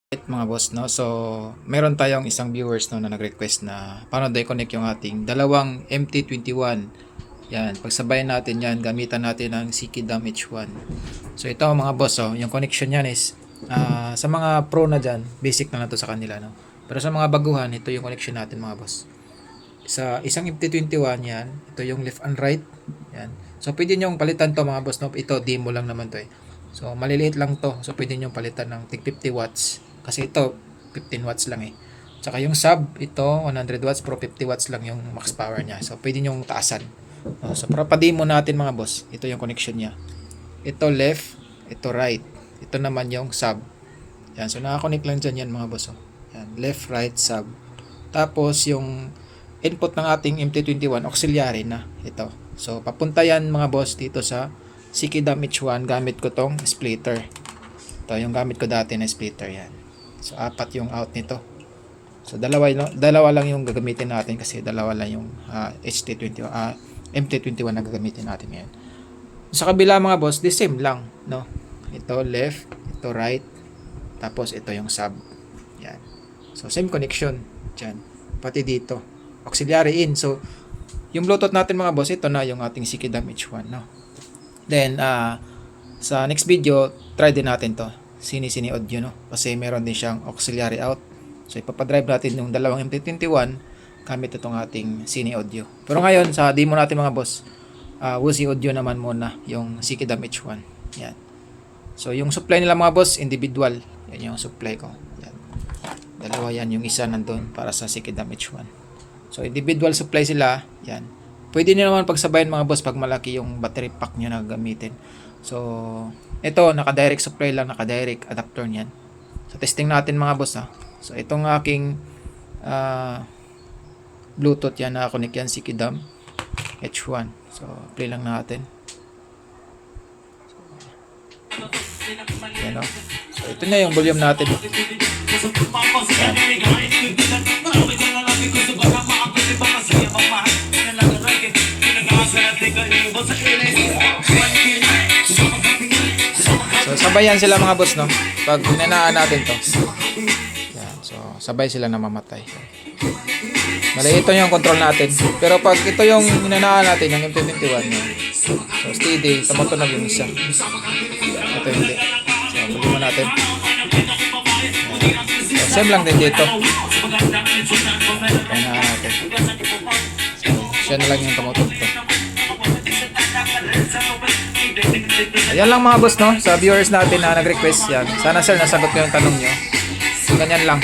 Mga boss, no? So, meron tayong isang viewers no na nag-request na paano i-connect yung ating dalawang MT21. Yan, pagsabayan natin yan, gamitan natin ang Sikidam H1. So, ito mga boss, oh, yung connection yan is sa mga pro na dyan, basic na to sa kanila, no? Pero sa mga baguhan, ito yung connection natin mga boss. Sa isang MT21 yan, ito yung left and right. Yan. So, pwede nyo palitan to mga boss, no? Ito, demo lang naman to eh. So, maliliit lang to. So, pwede nyo palitan ng 50 watts. Kasi ito, 15 watts lang eh. Tsaka yung sub, ito, 100 watts, pero 50 watts lang yung max power niya. So, pwede nyo taasan. So, para pa-demo natin mga boss, ito yung connection niya. Ito left, ito right. Ito naman yung sub. Yan, so nakakonect lang dyan yan mga boss. Oh. Yan, left, right, sub. Tapos, yung input ng ating MT21, auxiliary na. Ito. So, papunta yan mga boss dito sa Sikidam H1. Gamit ko tong splitter. Ito yung gamit ko dati na splitter yan. So, apat yung out nito. So, dalawa lang yung gagamitin natin kasi dalawa lang yung MT21 na gagamitin natin ngayon. Sa kabila mga boss, the same lang, no? Ito left, ito right, tapos ito yung sub. Yan. So, same connection. Diyan. Pati dito. Auxiliary in. So, yung Bluetooth natin mga boss, ito na yung ating Sikidam H1, no? Then, sa next video, try din natin to. Sini audio, no? Kasi meron din siyang auxiliary out. So, ipapadrive natin yung dalawang MT21 gamit itong ating Sini audio. Pero ngayon, sa demo natin mga boss, Woozy audio naman muna yung Sikidam H1. Yan. So, yung supply nila mga boss, individual. Yan yung supply ko. Yan. Dalawa yan. Yung isa nandun para sa Sikidam H1. So, individual supply sila. Yan. Pwede nyo naman pagsabayan mga boss pag malaki yung battery pack nyo na gamitin. So, ito, naka-direct supply lang, naka-direct adapter niyan. So, testing natin mga boss ha. So, itong aking Bluetooth yan, nakakonect yan, Sikidam H1. So, play lang natin. Yan o. So, ito na yung volume natin. Yan. So, sabayan sila mga boss, no? Pag ninanaan natin to. Yan. So, sabay sila na mamatay. Mali, ito yung control natin. Pero pag ito yung ninanaan natin, yung MT21, no? So, steady. Tumutunog yung isa. Ito hindi. So, buli mo natin. So, same lang din dito. Ninanaan natin. So, siya na lang yung tumutunog to. Ayan lang mga boss, no? Sa viewers natin na nag-request yan. Sana sir nasagot ko yung tanong nyo. So, ganyan lang.